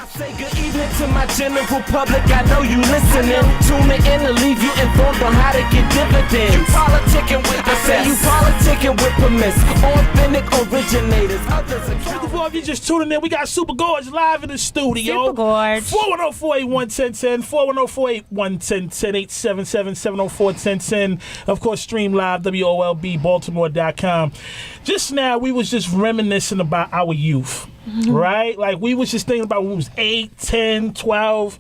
I say good evening to my general public. I know you listening. Tuning in to leave you informed on how to get dividends. You politicking with the say you politicking with permits. Authentic originators. Others are Before if you just tuning in, we got Super Gorge live in the studio. Super Gorge. 410-481-1010, 410-481-1010, 877-704-1010. Of course, stream live, WOLBbaltimore.com. Just now, we was just reminiscing about our youth, right? Like, we was just thinking about when we was 8, 10, 12.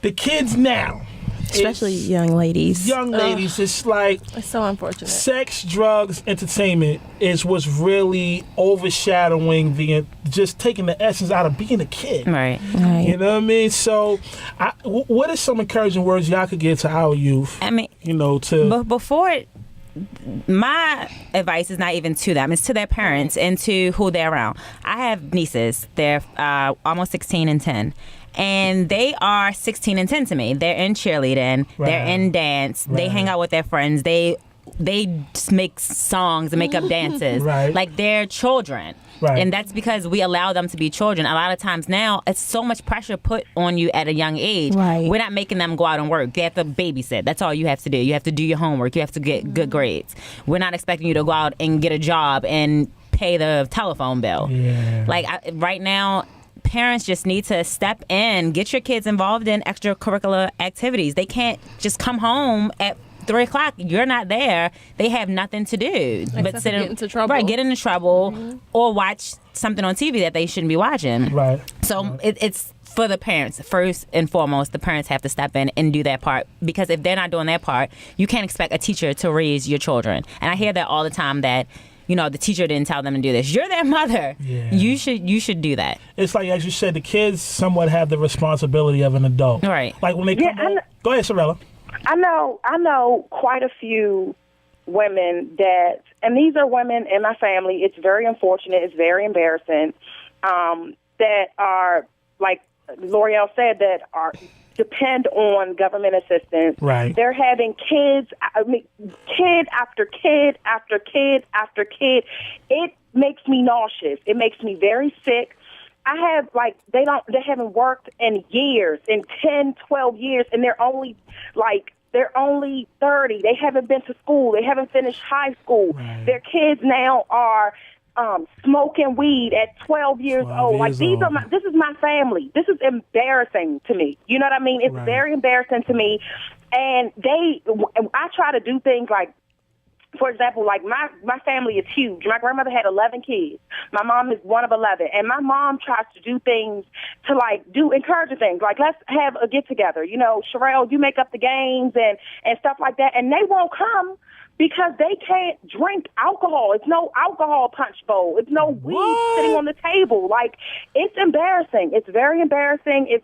The kids now. Especially young ladies. Young ladies, it's like It's so unfortunate. sex, drugs, entertainment is what's really overshadowing just taking the essence out of being a kid. Right. You know what I mean? So, what are some encouraging words y'all could give to our youth? I mean, to my advice is not even to them. It's to their parents and to who they're around. I have nieces. They're almost 16 and 10. And they are 16 and 10 to me. They're in cheerleading. Right. They're in dance. Right. They hang out with their friends. They just make songs and make up dances. Right. Like they're children. Right. And that's because we allow them to be children. A lot of times now, it's so much pressure put on you at a young age. Right. We're not making them go out and work. They have to babysit. That's all you have to do. You have to do your homework. You have to get good grades. We're not expecting you to go out and get a job and pay the telephone bill. Yeah. Like right now, parents just need to step in, get your kids involved in extracurricular activities. They can't just come home at 3 o'clock. You're not there. They have nothing to do but sit get into trouble. Right, get into trouble or watch something on TV that they shouldn't be watching. Right. So it's for the parents. First and foremost, the parents have to step in and do their part, because if they're not doing their part, you can't expect a teacher to raise your children. And I hear that all the time, that the teacher didn't tell them to do this. You're their mother. Yeah. You should do that. It's like, as you said, the kids somewhat have the responsibility of an adult. Right. Like when they come home. Go ahead, Sorella. I know quite a few women that, and these are women in my family, it's very unfortunate, it's very embarrassing, that are, like L'Oreal said, that are depend on government assistance. Right. They're having kid after kid after kid after kid. It makes me nauseous. It makes me very sick. I have, they haven't worked in years, in 10, 12 years, and they're only 30. They haven't been to school. They haven't finished high school. Right. Their kids now are smoking weed at 12 years old. This is my family. This is embarrassing to me. You know what I mean? It's very embarrassing to me. And I try to do things like, for example, like my family is huge. My grandmother had 11 kids. My mom is one of 11. And my mom tries to do things to do encouraging things. Like, let's have a get together. Sherelle, you make up the games and stuff like that. And they won't come because they can't drink alcohol. It's no alcohol punch bowl. It's no weed sitting on the table. It's embarrassing. It's very embarrassing.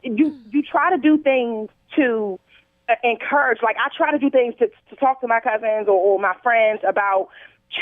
You try to do things to encourage. I try to do things to talk to my cousins or my friends about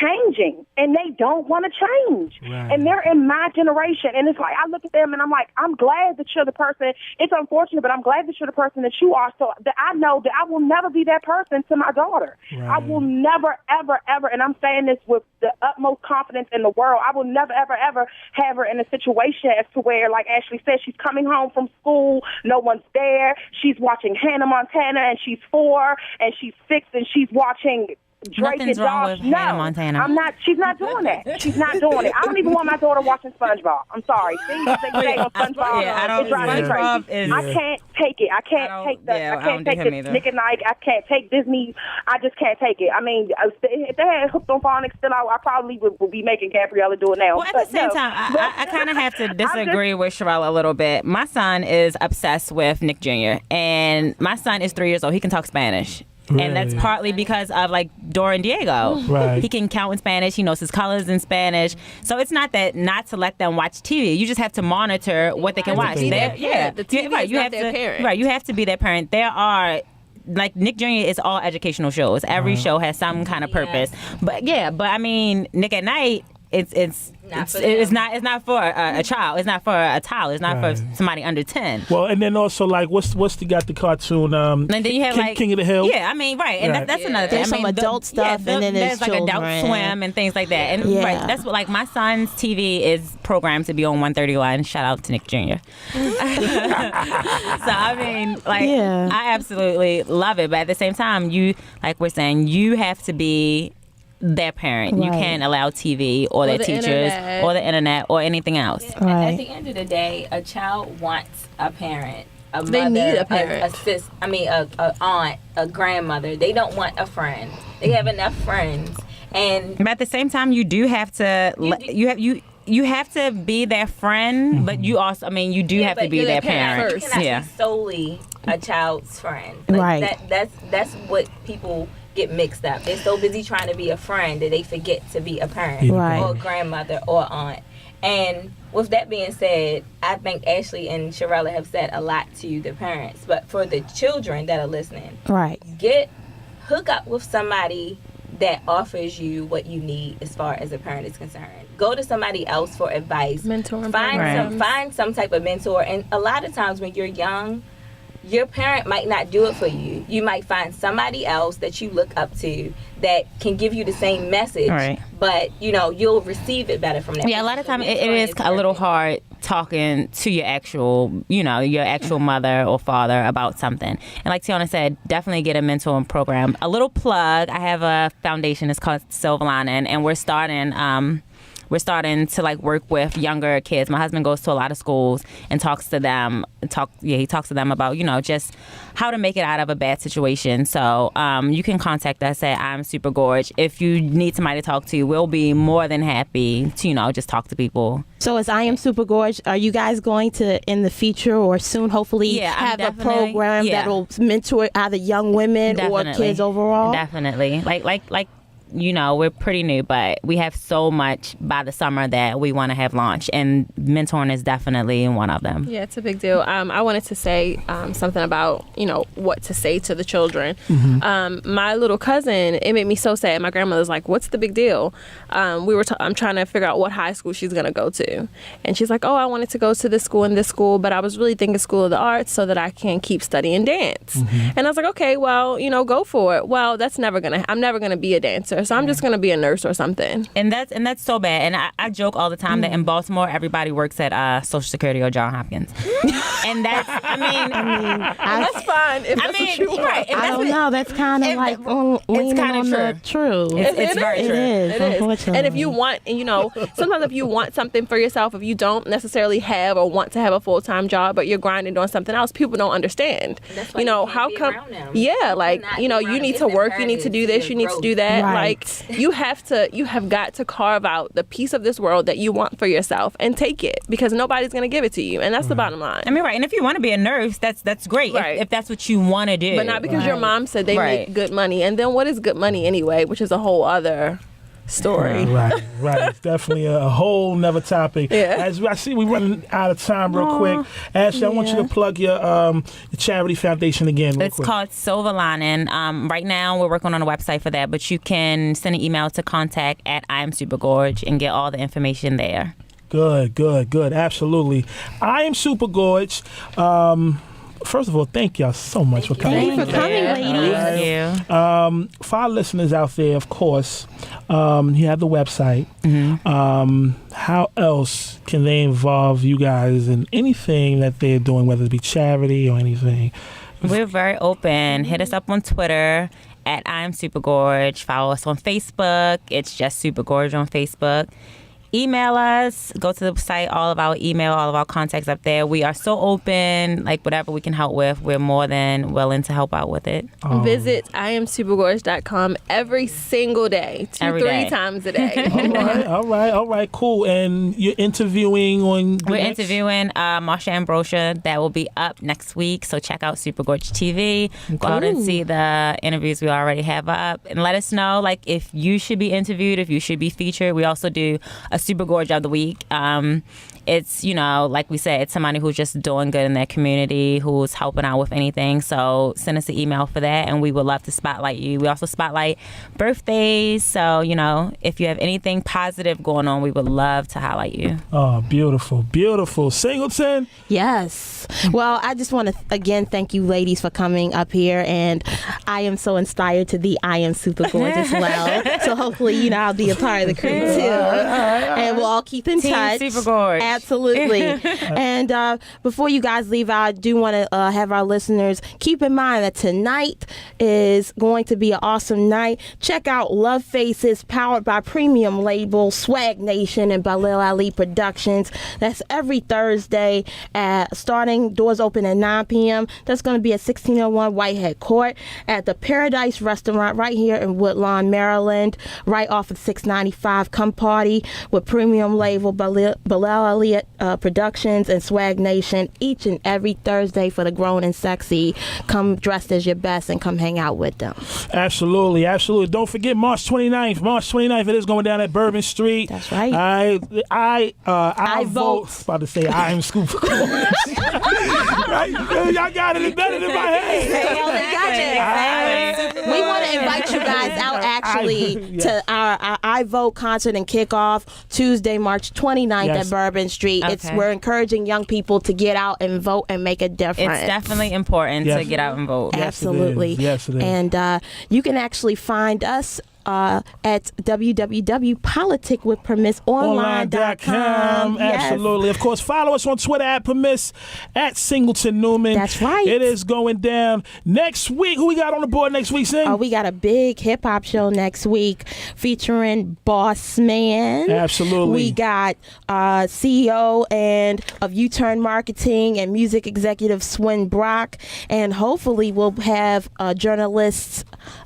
changing, and they don't want to change. Right. And they're in my generation, and it's like I look at them and I'm like, I'm glad that you're the person. It's unfortunate, but I'm glad that you're the person that you are, so that I know that I will never be that person to my daughter. Right. I will never, ever, ever, and I'm saying this with the utmost confidence in the world, I will never, ever, ever have her in a situation as to where, like Ashley said, she's coming home from school, no one's there, she's watching Hannah Montana, and she's 4, and she's 6, and she's watching Drake. Nothing's wrong with Hannah Montana. I'm not. She's not doing that. She's not doing it. I don't even want my daughter watching SpongeBob. I'm sorry. See, they say on SpongeBob. It drives me crazy. I can't take it. I can't take the Nick and Ike. I can't take Disney. I just can't take it. I mean, if they had Hooked on Phonics still out, I probably would be making Gabriella do it now. Well, at the same time, I kind of have to disagree with Sherelle a little bit. My son is obsessed with Nick Jr., and my son is 3 years old. He can talk Spanish. Really? And that's partly because of Dora and Diego. Right. He can count in Spanish. He knows his colors in Spanish. So it's not that not to let them watch TV. You just have to monitor what they can watch. The TV is not their parent. Right. You have to be their parent. There are. Nick Jr. is all educational shows. Every show has some kind of purpose. But I mean, Nick at Night, it's not for a child. It's not for a child. It's not for somebody under 10. Well, and then also like what's got the cartoon? And then you have King of the Hill. Yeah, I mean, right, and that's another thing. There's some adult stuff, and then there's like children. Adult Swim and things like that. And right, that's what like my son's TV is programmed to be on 131. Shout out to Nick Jr. So I mean, like, I absolutely love it, but at the same time, you like we're saying, you have to be their parent. Right. You can't allow TV or their teachers or the internet or anything else. Yeah, right. At the end of the day, a child wants a parent. They need a parent. A aunt, a grandmother. They don't want a friend. They have enough friends. But at the same time, you do have to. You have to be their friend, but you also, you do have to be their parent. You cannot be solely a child's friend. Like, right. That's what people get mixed up. They're so busy trying to be a friend that they forget to be a parent or a grandmother or aunt. And with that being said, I think Ashley and Sharella have said a lot to the parents. But for the children that are listening, hook up with somebody that offers you what you need as far as a parent is concerned. Go to somebody else for advice. Find some type of mentor. And a lot of times when you're young, your parent might not do it for you. You might find somebody else that you look up to that can give you the same message, but you'll receive it better from that. Yeah, a lot of times it is a little hard talking to your actual mother or father about something. And like Tiana said, definitely get a mentoring program. A little plug: I have a foundation. It's called Silver Lining, and we're starting to like work with younger kids. My husband goes to a lot of schools and talks to them. He talks to them about just how to make it out of a bad situation. So you can contact us at Am Super Gorge if you need somebody to talk to. We'll be more than happy to just talk to people. So as I Am Super Gorge, are you guys going to in the future or soon hopefully have a program that'll mentor either young women or kids overall? Definitely. Like we're pretty new, but we have so much by the summer that we want to have launched, and mentoring is definitely one of them. Yeah, it's a big deal. I wanted to say something about, what to say to the children. My little cousin, it made me so sad. My grandmother's like, what's the big deal? I'm trying to figure out what high school she's going to go to. And she's like, I wanted to go to this school and this school, but I was really thinking School of the Arts so that I can keep studying dance. And I was like, okay, well, go for it. Well, I'm never going to be a dancer. So I'm just going to be a nurse or something. And that's so bad. And I joke all the time that in Baltimore, everybody works at Social Security or Johns Hopkins. And that's, that's fine. If that's what you want. Right. I don't know. That's kind of like leaning on the true. It's very true. It is, unfortunately. And if you want, sometimes if you want something for yourself, if you don't necessarily have or want to have a full-time job, but you're grinding on something else, people don't understand. That's why how come? Yeah, like, you need to work, you need to do this, you need to do that. Right. Like, you have got to carve out the piece of this world that you want for yourself and take it, because nobody's going to give it to you, and that's the bottom line. Right. And if you want to be a nurse, that's great. Right. If that's what you want to do. But not because your mom said they make good money. And then what is good money anyway, which is a whole other story. Right. It's definitely a whole nother topic. Yeah. As I see we're running out of time real quick. Ashley, I want you to plug your charity foundation again real quick. It's called Silver Lining. Right now we're working on a website for that, but you can send an email to contact at I Am Super Gorge and get all the information there. Good. Absolutely. I Am Super Gorge. First of all, thank y'all so much for coming. Thank you for coming, ladies. Thank you. For our listeners out there, of course, you have the website. How else can they involve you guys in anything that they're doing, whether it be charity or anything? We're very open. Hit us up on Twitter at I Am Super Gorge. Follow us on Facebook. It's just Super Gorge on Facebook. Email us, go to the site, all of our contacts up there. We are so open, like whatever we can help with, we're more than willing to help out with it. Visit IamSuperGorge.com every single day, 3 times a day. All right, cool. And you're interviewing on... We're interviewing Marsha Ambrosia. That will be up next week, so check out Super Gorge TV. Go out and see the interviews we already have up, and let us know like if you should be interviewed, if you should be featured. We also do a Super Gorge of the week. it's, like we said, it's somebody who's just doing good in their community, who's helping out with anything. So send us an email for that, and we would love to spotlight you. We also spotlight birthdays. So, if you have anything positive going on, we would love to highlight you. Oh, beautiful, beautiful. Singleton? Yes. Well, I just want to, again, thank you ladies for coming up here, and I am so inspired to be I Am Super Gorge as well. So hopefully, I'll be a part of the crew too. And we'll all keep in touch. Team Super Gorge. Absolutely. And before you guys leave, I do want to have our listeners keep in mind that tonight is going to be an awesome night. Check out Love Faces, powered by premium label Swag Nation and Balil Ali Productions. That's every Thursday starting doors open at 9 p.m. That's going to be at 1601 Whitehead Court at the Paradise Restaurant right here in Woodlawn, Maryland, right off of 695. Come party with premium label Balil Ali Productions and Swag Nation each and every Thursday for the grown and sexy. Come dressed as your best and come hang out with them. Absolutely, absolutely. Don't forget March 29th. March 29th, it is going down at Bourbon Street. That's right. I vote. About to say I Am Super Gorge. Right? Y'all got it better than my head. We want to invite you guys out actually to our I Vote concert and kickoff Tuesday, March 29th at Bourbon Street. Okay. We're encouraging young people to get out and vote and make a difference. It's definitely important to get out and vote. Absolutely. Yes, it is. And you can actually find us at www.politicwithpermissonline.com. Absolutely. Of course, follow us on Twitter at Permiss, at Singleton Newman. That's right. It is going down next week. Who we got on the board next week, Sing? We got a big hip hop show next week featuring Boss Man. Absolutely. We got CEO of U-Turn Marketing and music executive Swin Brock, and hopefully we'll have journalists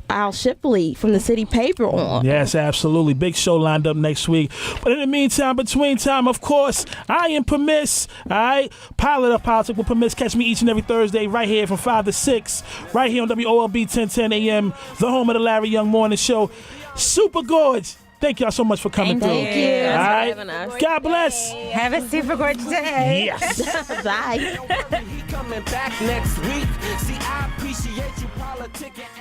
Al Shipley from the City Paper on. Yes, absolutely. Big show lined up next week. But in the meantime, between time, of course, I am Permiss. All right? Pilot of Politics with Permiss. Catch me each and every Thursday right here from 5 to 6, right here on WOLB 1010 AM, the home of the Larry Young Morning Show. Super Gorge. Thank y'all so much for coming through. Thank you. All right? Having us. God bless. Have a super gorgeous day. Yes. Bye. He coming back next week. See, I appreciate you politicking.